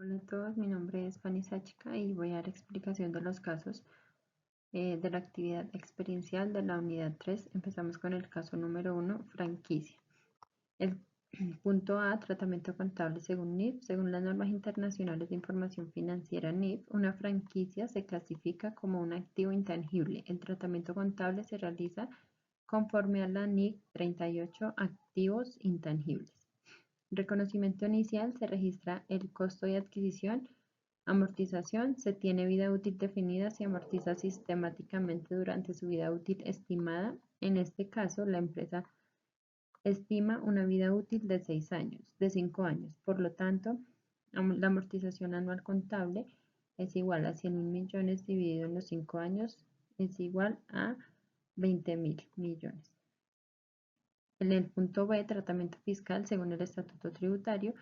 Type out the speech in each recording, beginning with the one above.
Hola a todos, mi nombre es Fanny Sáchica y voy a dar explicación de los casos de la actividad experiencial de la unidad 3. Empezamos con el caso número 1, franquicia. El punto A, tratamiento contable según NIF. Según las normas internacionales de información financiera NIF, una franquicia se clasifica como un activo intangible. El tratamiento contable se realiza conforme a la NIC 38, activos intangibles. Reconocimiento inicial, se registra el costo de adquisición. Amortización, se tiene vida útil definida, se amortiza sistemáticamente durante su vida útil estimada. En este caso, la empresa estima una vida útil de 6 años, de 5 años. Por lo tanto, la amortización anual contable es igual a 100.000 millones dividido en los 5 años, es igual a 20.000 millones. En el punto B, tratamiento fiscal según el Estatuto Tributario.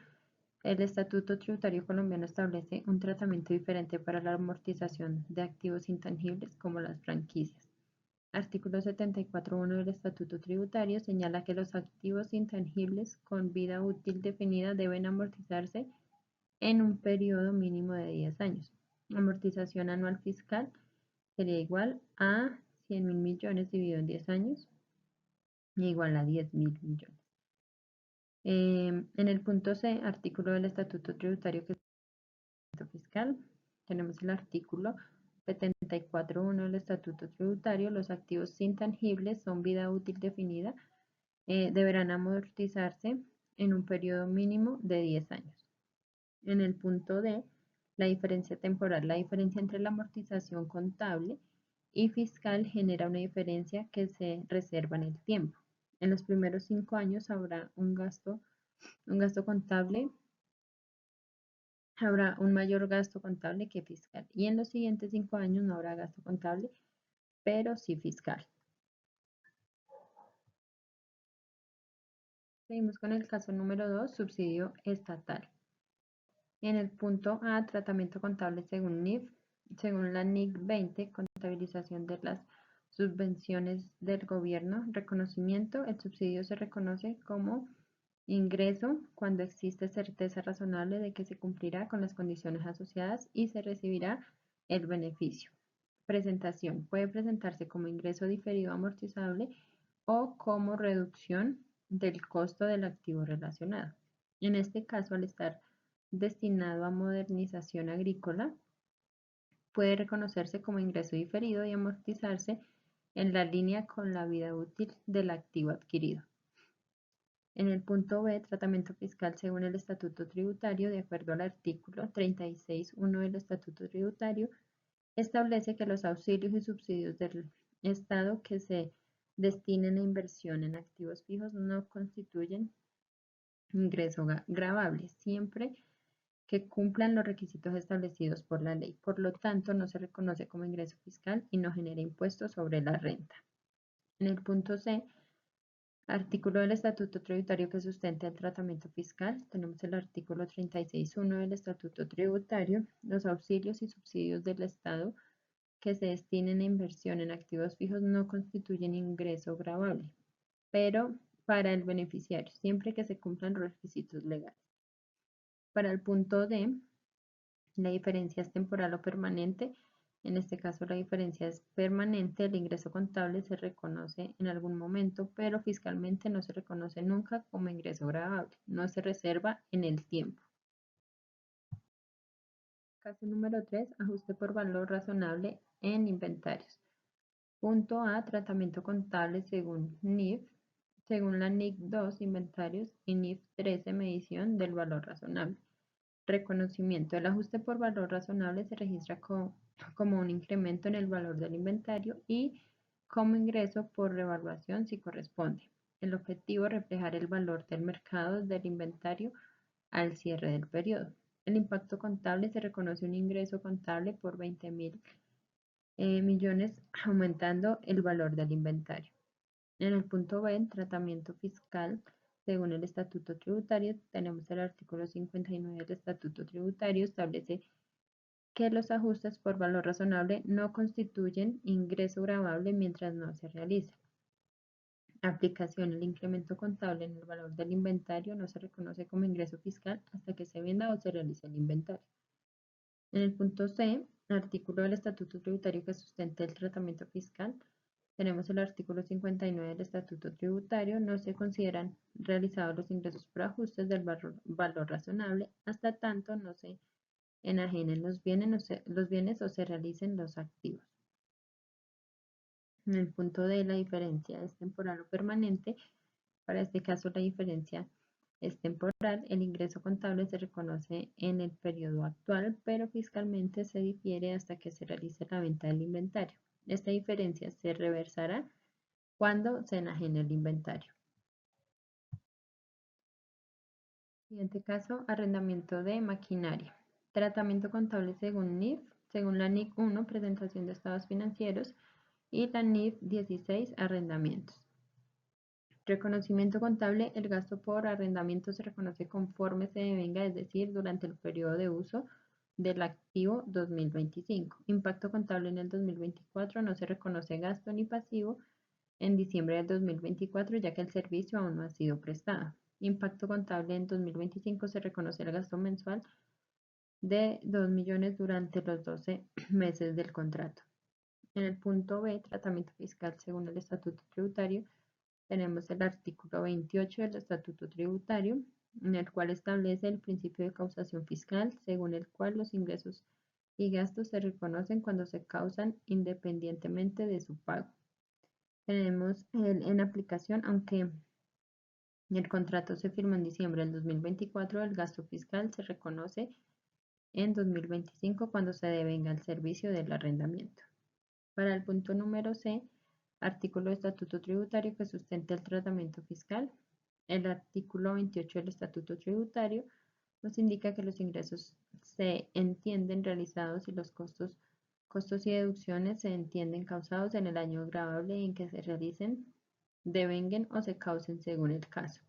El Estatuto Tributario colombiano establece un tratamiento diferente para la amortización de activos intangibles como las franquicias. Artículo 74.1 del Estatuto Tributario señala que los activos intangibles con vida útil definida deben amortizarse en un periodo mínimo de 10 años. Amortización anual fiscal sería igual a 100.000 millones dividido en 10 años, igual a 10.000 millones. En el punto C, artículo del Estatuto Tributario que es fiscal, tenemos el artículo 74.1 del Estatuto Tributario. Los activos intangibles son vida útil definida, deberán amortizarse en un periodo mínimo de 10 años. En el punto D, la diferencia temporal. La diferencia entre la amortización contable y fiscal genera una diferencia que se reserva en el tiempo. En los primeros 5 años habrá un gasto contable, habrá un mayor gasto contable que fiscal. Y en los siguientes 5 años no habrá gasto contable, pero sí fiscal. Seguimos con el caso número 2, subsidio estatal. En el punto A, tratamiento contable según NIF. Según la NIC 20, contabilización de las subvenciones del gobierno, reconocimiento, el subsidio se reconoce como ingreso cuando existe certeza razonable de que se cumplirá con las condiciones asociadas y se recibirá el beneficio. Presentación, puede presentarse como ingreso diferido amortizable o como reducción del costo del activo relacionado. En este caso, al estar destinado a modernización agrícola, puede reconocerse como ingreso diferido y amortizarse en la línea con la vida útil del activo adquirido. En el punto B, tratamiento fiscal según el Estatuto Tributario, de acuerdo al artículo 36.1 del Estatuto Tributario, establece que los auxilios y subsidios del Estado que se destinen a inversión en activos fijos no constituyen ingreso gravable, siempre que cumplan los requisitos establecidos por la ley. Por lo tanto, no se reconoce como ingreso fiscal y no genera impuestos sobre la renta. En el punto C, artículo del Estatuto Tributario que sustenta el tratamiento fiscal, tenemos el artículo 36.1 del Estatuto Tributario. Los auxilios y subsidios del Estado que se destinen a inversión en activos fijos no constituyen ingreso gravable, pero para el beneficiario, siempre que se cumplan los requisitos legales. Para el punto D, la diferencia es temporal o permanente. En este caso, la diferencia es permanente. El ingreso contable se reconoce en algún momento, pero fiscalmente no se reconoce nunca como ingreso gravable. No se reserva en el tiempo. Caso número 3, ajuste por valor razonable en inventarios. Punto A, tratamiento contable según NIF. Según la NIC 2, inventarios, y NIF 13, medición del valor razonable. Reconocimiento. El ajuste por valor razonable se registra como un incremento en el valor del inventario y como ingreso por revaluación si corresponde. El objetivo es reflejar el valor del mercado del inventario al cierre del periodo. El impacto contable se reconoce un ingreso contable por 20.000 millones, aumentando el valor del inventario. En el punto B, tratamiento fiscal, según el Estatuto Tributario, tenemos el artículo 59 del Estatuto Tributario, establece que los ajustes por valor razonable no constituyen ingreso gravable mientras no se realice. Aplicación. El incremento contable en el valor del inventario no se reconoce como ingreso fiscal hasta que se venda o se realice el inventario. En el punto C, artículo del Estatuto Tributario que sustenta el tratamiento fiscal, tenemos el artículo 59 del Estatuto Tributario. No se consideran realizados los ingresos por ajustes del valor razonable hasta tanto no se enajenen los bienes o se realicen los activos. En el punto D, la diferencia es temporal o permanente. Para este caso, la diferencia es temporal. El ingreso contable se reconoce en el periodo actual, pero fiscalmente se difiere hasta que se realice la venta del inventario. Esta diferencia se reversará cuando se enajene el inventario. Siguiente caso, arrendamiento de maquinaria. Tratamiento contable según NIF, según la NIC 1, presentación de estados financieros, y la NIF 16, arrendamientos. Reconocimiento contable. El gasto por arrendamiento se reconoce conforme se devenga, es decir, durante el periodo de uso del activo 2025. Impacto contable en el 2024. No se reconoce gasto ni pasivo en diciembre del 2024, ya que el servicio aún no ha sido prestado. Impacto contable en 2025. Se reconoce el gasto mensual de 2 millones durante los 12 meses del contrato. En el punto B, tratamiento fiscal según el Estatuto Tributario, tenemos el artículo 28 del Estatuto Tributario, en el cual establece el principio de causación fiscal, según el cual los ingresos y gastos se reconocen cuando se causan independientemente de su pago. Tenemos en aplicación, aunque el contrato se firmó en diciembre del 2024, el gasto fiscal se reconoce en 2025 cuando se devenga el servicio del arrendamiento. Para el punto número C, artículo del Estatuto Tributario que sustenta el tratamiento fiscal. El artículo 28 del Estatuto Tributario nos indica que los ingresos se entienden realizados y los costos y deducciones se entienden causados en el año gravable en que se realicen, devenguen o se causen según el caso.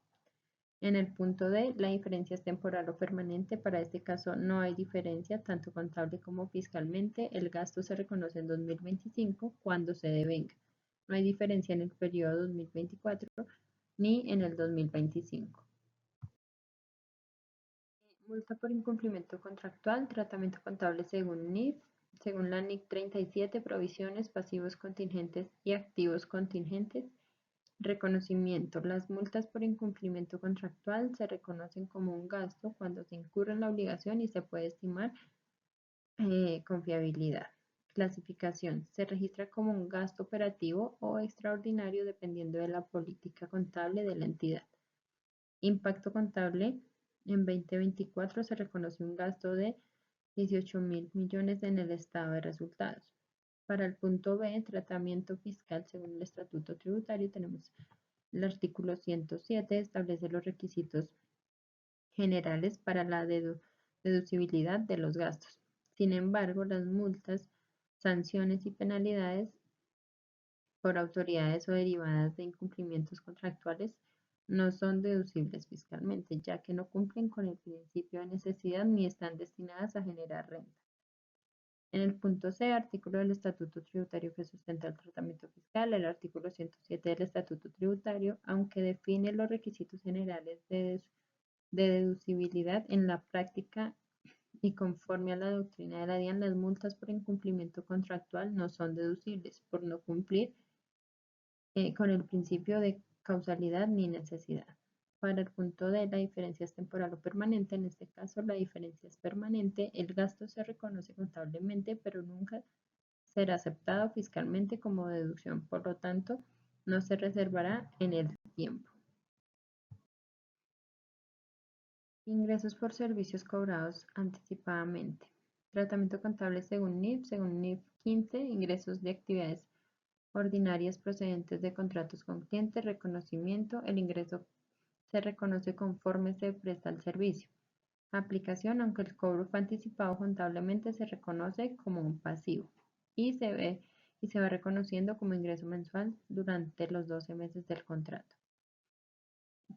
En el punto D, la diferencia es temporal o permanente. Para este caso no hay diferencia, tanto contable como fiscalmente. El gasto se reconoce en 2025 cuando se devenga. No hay diferencia en el periodo 2024 ni en el 2025. Multa por incumplimiento contractual, tratamiento contable según NIF, según la NIC 37, provisiones, pasivos contingentes y activos contingentes. Reconocimiento. Las multas por incumplimiento contractual se reconocen como un gasto cuando se incurre en la obligación y se puede estimar confiabilidad. Clasificación. Se registra como un gasto operativo o extraordinario dependiendo de la política contable de la entidad. Impacto contable. En 2024 se reconoce un gasto de 18.000 millones en el estado de resultados. Para el punto B, tratamiento fiscal según el Estatuto Tributario, tenemos el artículo 107, establece los requisitos generales para la deducibilidad de los gastos. Sin embargo, las multas, sanciones y penalidades por autoridades o derivadas de incumplimientos contractuales no son deducibles fiscalmente, ya que no cumplen con el principio de necesidad ni están destinadas a generar renta. En el punto C, artículo del Estatuto Tributario que sustenta el tratamiento fiscal, el artículo 107 del Estatuto Tributario, aunque define los requisitos generales de deducibilidad en la práctica y conforme a la doctrina de la DIAN, las multas por incumplimiento contractual no son deducibles por no cumplir con el principio de causalidad ni necesidad. Para el punto D, la diferencia es temporal o permanente. En este caso, la diferencia es permanente. El gasto se reconoce contablemente, pero nunca será aceptado fiscalmente como deducción. Por lo tanto, no se reservará en el tiempo. Ingresos por servicios cobrados anticipadamente. Tratamiento contable según NIF 15, ingresos de actividades ordinarias procedentes de contratos con clientes, reconocimiento. El ingreso se reconoce conforme se presta el servicio. Aplicación, aunque el cobro fue anticipado contablemente, se reconoce como un pasivo y se va reconociendo como ingreso mensual durante los 12 meses del contrato.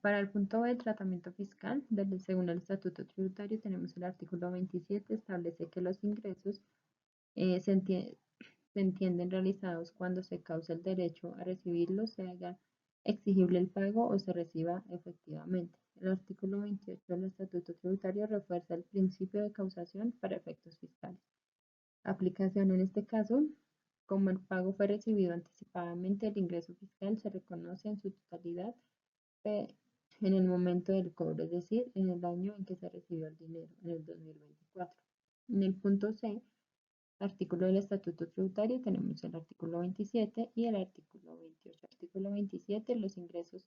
Para el punto B, tratamiento fiscal, según el Estatuto Tributario, tenemos el artículo 27, establece que los ingresos se entienden realizados cuando se causa el derecho a recibirlos, se haga exigible el pago o se reciba efectivamente. El artículo 28 del Estatuto Tributario refuerza el principio de causación para efectos fiscales. Aplicación en este caso, como el pago fue recibido anticipadamente, el ingreso fiscal se reconoce en su totalidad en el momento del cobro, es decir, en el año en que se recibió el dinero, en el 2024. En el punto C, artículo del Estatuto Tributario, tenemos el artículo 27 y el artículo 28. Artículo 27, los ingresos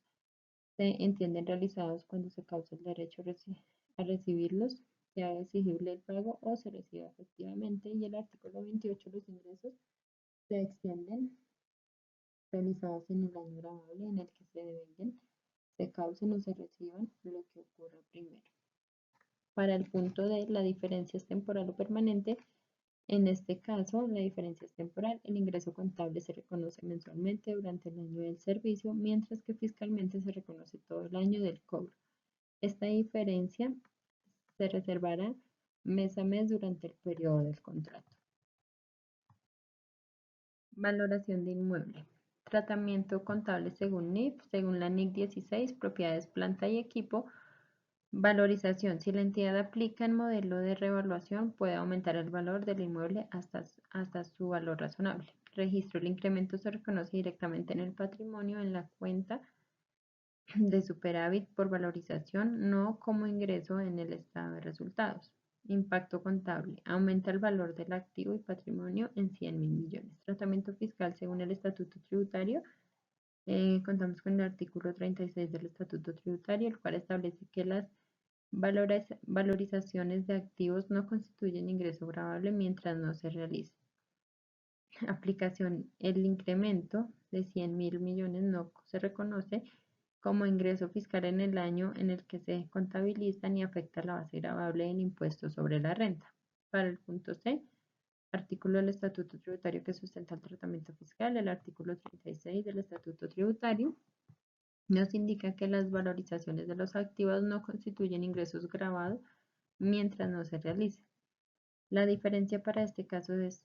se entienden realizados cuando se causa el derecho a recibirlos, sea exigible el pago o se reciba efectivamente. Y el artículo 28, los ingresos se extienden realizados en el año grabable en el que se devenguen, se causen o se reciban lo que ocurra primero. Para el punto D, la diferencia es temporal o permanente. En este caso, la diferencia es temporal. El ingreso contable se reconoce mensualmente durante el año del servicio, mientras que fiscalmente se reconoce todo el año del cobro. Esta diferencia se reservará mes a mes durante el periodo del contrato. Valoración de inmueble. Tratamiento contable según NIF, según la NIC 16, propiedades, planta y equipo. Valorización. Si la entidad aplica el modelo de revaluación, puede aumentar el valor del inmueble hasta su valor razonable. Registro. El incremento se reconoce directamente en el patrimonio, en la cuenta de superávit por valorización, no como ingreso en el estado de resultados. Impacto contable. Aumenta el valor del activo y patrimonio en 100.000 millones. Tratamiento fiscal según el Estatuto Tributario. Contamos con el artículo 36 del Estatuto Tributario, el cual establece que las valorizaciones de activos no constituyen ingreso gravable mientras no se realice. Aplicación. El incremento de 100.000 millones no se reconoce como ingreso fiscal en el año en el que se contabiliza ni afecta la base gravable del impuesto sobre la renta. Para el punto C, artículo del Estatuto Tributario que sustenta el tratamiento fiscal, el artículo 36 del Estatuto Tributario nos indica que las valorizaciones de los activos no constituyen ingresos gravados mientras no se realice. La diferencia para este caso es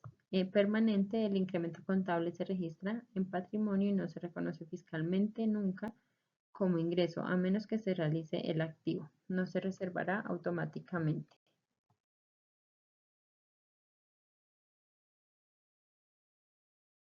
permanente. El incremento contable se registra en patrimonio y no se reconoce fiscalmente nunca como ingreso, a menos que se realice el activo. No se reservará automáticamente.